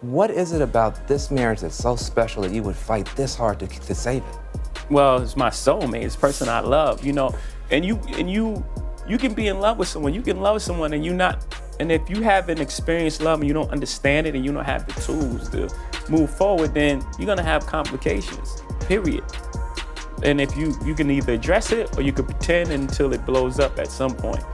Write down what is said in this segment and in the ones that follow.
What is it about this marriage that's so special that you would fight this hard to save it? Well, it's my soulmate. It's the person I love, you know. And you can be in love with someone. You can love someone and if you haven't experienced love and you don't understand it and you don't have the tools to move forward, then you're gonna have complications, period. And if you can either address it or you can pretend until it blows up at some point.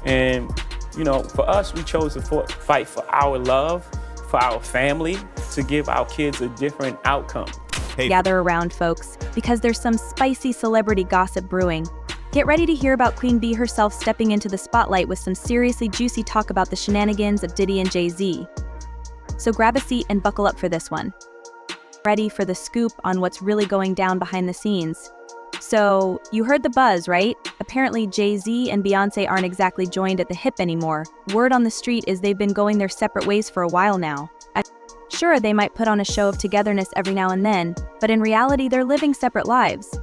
And, you know, for us, we chose to fight for our love, for our family, to give our kids a different outcome. Hey. Gather around, folks, because there's some spicy celebrity gossip brewing. Get ready to hear about Queen Bey herself stepping into the spotlight with some seriously juicy talk about the shenanigans of Diddy and Jay Z. So grab a seat and buckle up for this one. Ready for the scoop on what's really going down behind the scenes. So, you heard the buzz, right? Apparently Jay Z and Beyoncé aren't exactly joined at the hip anymore. Word on the street is they've been going their separate ways for a while now. Sure, they might put on a show of togetherness every now and then, but in reality they're living separate lives.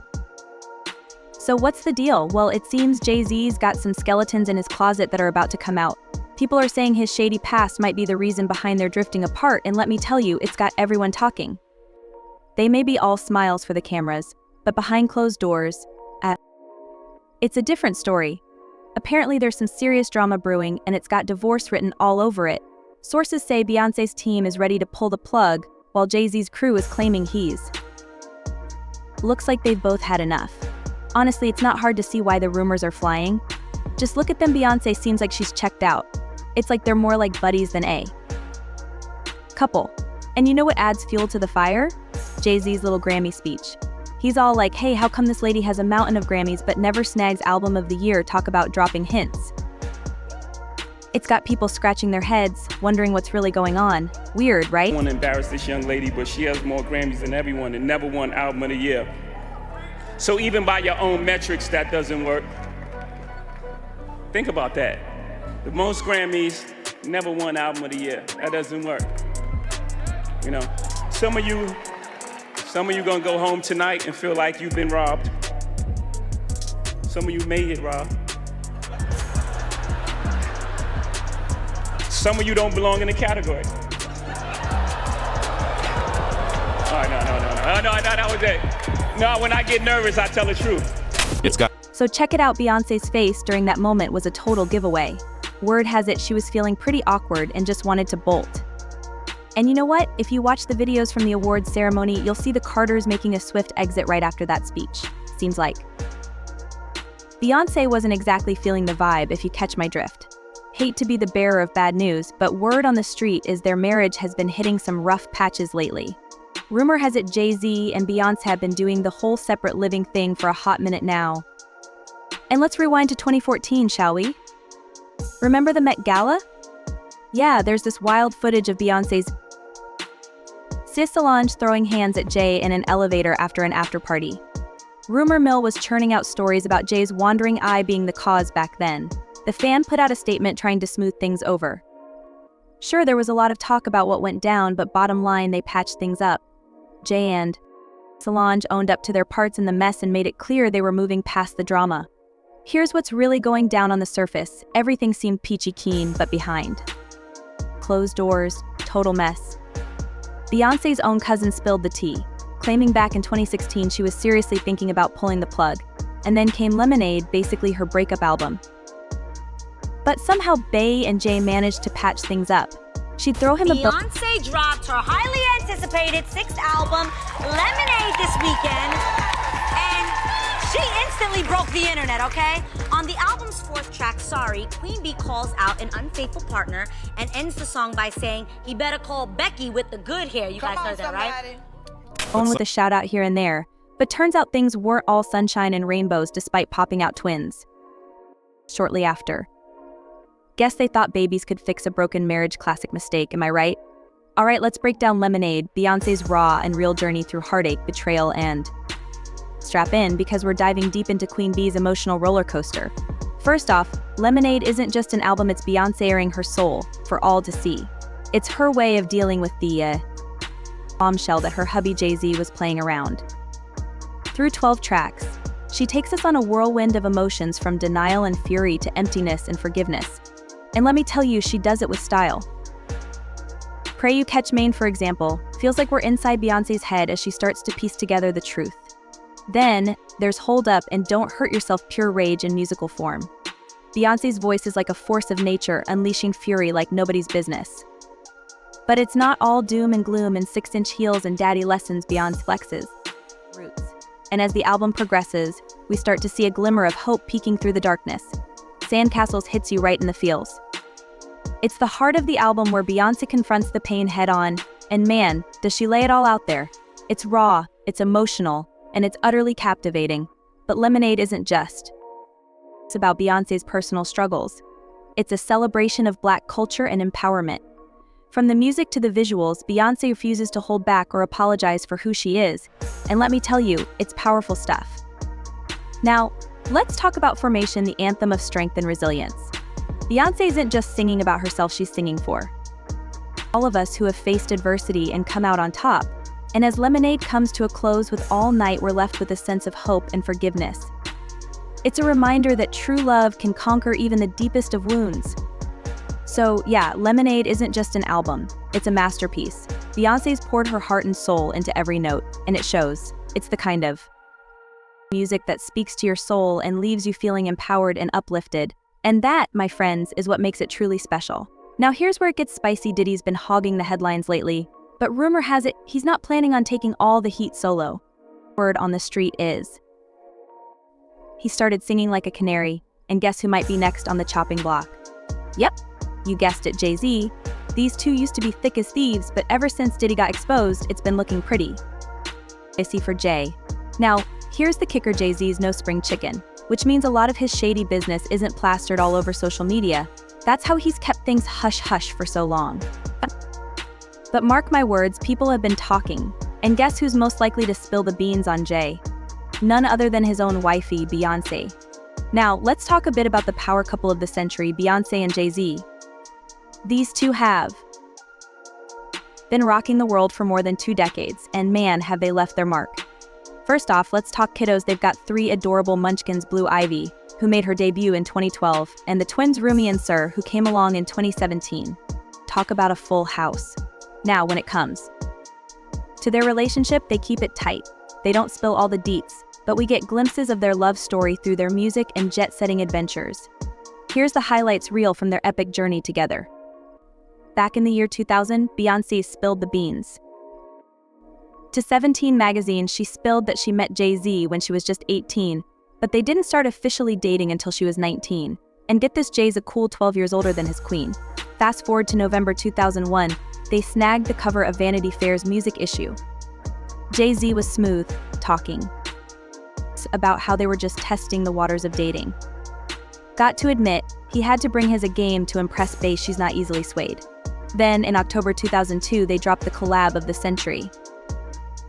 So what's the deal? Well, it seems Jay Z's got some skeletons in his closet that are about to come out. People are saying his shady past might be the reason behind their drifting apart, and let me tell you, it's got everyone talking. They may be all smiles for the cameras, but behind closed doors, it's a different story. Apparently there's some serious drama brewing, and it's got divorce written all over it. Sources say Beyoncé's team is ready to pull the plug, while Jay Z's crew is claiming he's. Looks like they've both had enough. Honestly, it's not hard to see why the rumors are flying. Just look at them. Beyoncé seems like she's checked out. It's like they're more like buddies than a couple. And you know what adds fuel to the fire? Jay Z's little Grammy speech. He's all like, hey, how come this lady has a mountain of Grammys but never snags Album of the Year? Talk about dropping hints. It's got people scratching their heads, wondering what's really going on. Weird, right? I want to embarrass this young lady, but she has more Grammys than everyone and never won Album of the Year. So even by your own metrics, that doesn't work. Think about that. The most Grammys, never won Album of the Year. That doesn't work. You know, some of you gonna go home tonight and feel like you've been robbed. Some of you may get robbed. Some of you don't belong in the category. All right, no, that was it. No, when I get nervous, I tell the truth. So check it out, Beyoncé's face during that moment was a total giveaway. Word has it she was feeling pretty awkward and just wanted to bolt. And you know what? If you watch the videos from the awards ceremony, you'll see the Carters making a swift exit right after that speech. Seems like. Beyoncé wasn't exactly feeling the vibe, if you catch my drift. Hate to be the bearer of bad news, but word on the street is their marriage has been hitting some rough patches lately. Rumor has it Jay Z and Beyoncé have been doing the whole separate living thing for a hot minute now. And let's rewind to 2014, shall we? Remember the Met Gala? Yeah, there's this wild footage of Beyoncé's sis Solange throwing hands at Jay in an elevator after an after-party. Rumor mill was churning out stories about Jay's wandering eye being the cause back then. The fan put out a statement trying to smooth things over. Sure, there was a lot of talk about what went down, but bottom line, they patched things up. Jay and Solange owned up to their parts in the mess and made it clear they were moving past the drama. Here's what's really going down on the surface. Everything seemed peachy keen, but behind closed doors, total mess. Beyoncé's own cousin spilled the tea, claiming back in 2016 she was seriously thinking about pulling the plug. And then came Lemonade, basically her breakup album. But somehow Bey and Jay managed to patch things up. She'd throw him Beyoncé dropped her highly anticipated 6th album, Lemonade, this weekend, and she instantly broke the internet, okay? On the album's 4th track, Sorry, Queen Bey calls out an unfaithful partner and ends the song by saying, he better call Becky with the good hair. You guys heard that, right? With a shout out here and there. But turns out things weren't all sunshine and rainbows despite popping out twins. Shortly after. Guess they thought babies could fix a broken marriage, classic mistake, am I right? Alright, let's break down Lemonade, Beyoncé's raw and real journey through heartache, betrayal, and strap in because we're diving deep into Queen Bey's emotional roller coaster. First off, Lemonade isn't just an album, it's Beyoncé airing her soul for all to see. It's her way of dealing with the bombshell that her hubby Jay Z was playing around. Through 12 tracks, she takes us on a whirlwind of emotions from denial and fury to emptiness and forgiveness. And let me tell you, she does it with style. Pray You Catch Maine, for example, feels like we're inside Beyoncé's head as she starts to piece together the truth. Then, there's Hold Up and Don't Hurt Yourself, pure rage in musical form. Beyoncé's voice is like a force of nature, unleashing fury like nobody's business. But it's not all doom and gloom and 6-inch heels and daddy lessons Beyoncé flexes. Roots. And as the album progresses, we start to see a glimmer of hope peeking through the darkness. Sandcastles hits you right in the feels. It's the heart of the album where Beyoncé confronts the pain head-on, and man, does she lay it all out there. It's raw, it's emotional, and it's utterly captivating. But Lemonade isn't just. It's about Beyoncé's personal struggles. It's a celebration of Black culture and empowerment. From the music to the visuals, Beyoncé refuses to hold back or apologize for who she is. And let me tell you, it's powerful stuff. Now, let's talk about Formation, the anthem of strength and resilience. Beyoncé isn't just singing about herself, she's singing for all of us who have faced adversity and come out on top. And as Lemonade comes to a close with All Night, we're left with a sense of hope and forgiveness. It's a reminder that true love can conquer even the deepest of wounds. So yeah, Lemonade isn't just an album, it's a masterpiece. Beyoncé's poured her heart and soul into every note, and it shows. It's the kind of music that speaks to your soul and leaves you feeling empowered and uplifted. And that, my friends, is what makes it truly special. Now here's where it gets spicy. Diddy's been hogging the headlines lately, but rumor has it he's not planning on taking all the heat solo. Word on the street is he started singing like a canary, and guess who might be next on the chopping block? Yep, you guessed it, Jay Z. These two used to be thick as thieves, but ever since Diddy got exposed, it's been looking pretty icy for Jay. Now, here's the kicker: Jay Z's no spring chicken, which means a lot of his shady business isn't plastered all over social media. That's how he's kept things hush-hush for so long. But mark my words, people have been talking. And guess who's most likely to spill the beans on Jay? None other than his own wifey, Beyoncé. Now, let's talk a bit about the power couple of the century, Beyoncé and Jay Z. These two have been rocking the world for more than 2 decades, and man, have they left their mark. First off, let's talk kiddos. They've got 3 adorable munchkins: Blue Ivy, who made her debut in 2012, and the twins Rumi and Sir, who came along in 2017. Talk about a full house. Now, when it comes to their relationship, they keep it tight. They don't spill all the deets, but we get glimpses of their love story through their music and jet-setting adventures. Here's the highlights reel from their epic journey together. Back in the year 2000, Beyoncé spilled the beans. To 17 magazine, she spilled that she met Jay Z when she was just 18, but they didn't start officially dating until she was 19. And get this, Jay's a cool 12 years older than his queen. Fast forward to November 2001, they snagged the cover of Vanity Fair's music issue. Jay Z was smooth, talking about how they were just testing the waters of dating. Got to admit, he had to bring his A game to impress Bey. She's not easily swayed. Then, in October 2002, they dropped the collab of the century.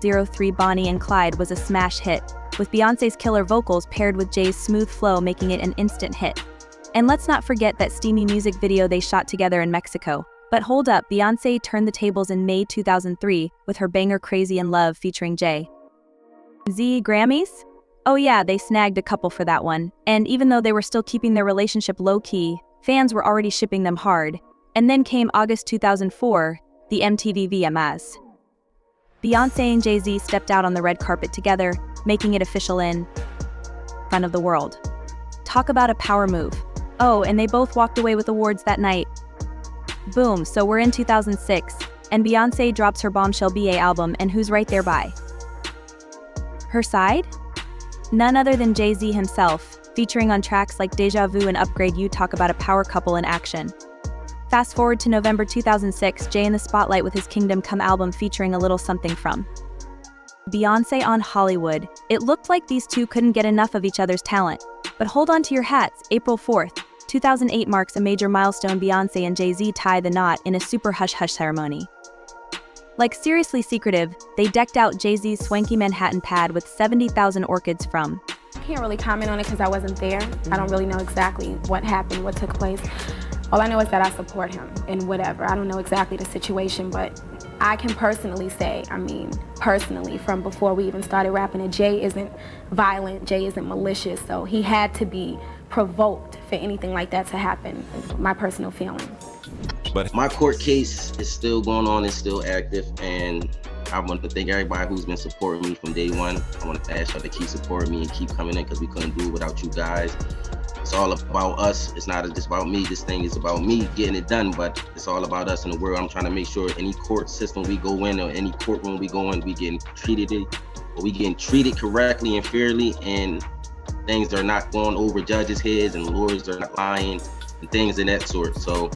03 Bonnie and Clyde was a smash hit, with Beyoncé's killer vocals paired with Jay's smooth flow making it an instant hit. And let's not forget that steamy music video they shot together in Mexico. But hold up, Beyoncé turned the tables in May 2003 with her banger Crazy in Love featuring Jay Z. Grammys? Oh yeah, they snagged a couple for that one. And even though they were still keeping their relationship low-key, fans were already shipping them hard. And then came August 2004, the MTV VMAs. Beyoncé and Jay Z stepped out on the red carpet together, making it official in front of the world. Talk about a power move. Oh, and they both walked away with awards that night. Boom, so we're in 2006, and Beyoncé drops her bombshell BA album, and who's right there by her side? None other than Jay Z himself, featuring on tracks like Deja Vu and Upgrade You. Talk about a power couple in action. Fast forward to November 2006, Jay in the spotlight with his Kingdom Come album featuring a little something from Beyoncé on Hollywood. It looked like these two couldn't get enough of each other's talent. But hold on to your hats, April 4th, 2008 marks a major milestone. Beyoncé and Jay Z tie the knot in a super hush-hush ceremony. Like seriously secretive, they decked out Jay Z's swanky Manhattan pad with 70,000 orchids from. I can't really comment on it because I wasn't there. I don't really know exactly what happened, what took place. All I know is that I support him in whatever. I don't know exactly the situation, but I can personally say, personally, from before we even started rapping, that Jay isn't violent, Jay isn't malicious, so he had to be provoked for anything like that to happen, my personal feeling. But my court case is still going on, it's still active, and I want to thank everybody who's been supporting me from day one. I want to ask y'all to keep supporting me and keep coming in, because we couldn't do it without you guys. It's all about us. It's not just about me. This thing is about me getting it done, but it's all about us in the world. I'm trying to make sure any court system we go in or any courtroom we go in, we getting treated correctly and fairly, and things are not going over judges' heads and lawyers are not lying and things of that sort. So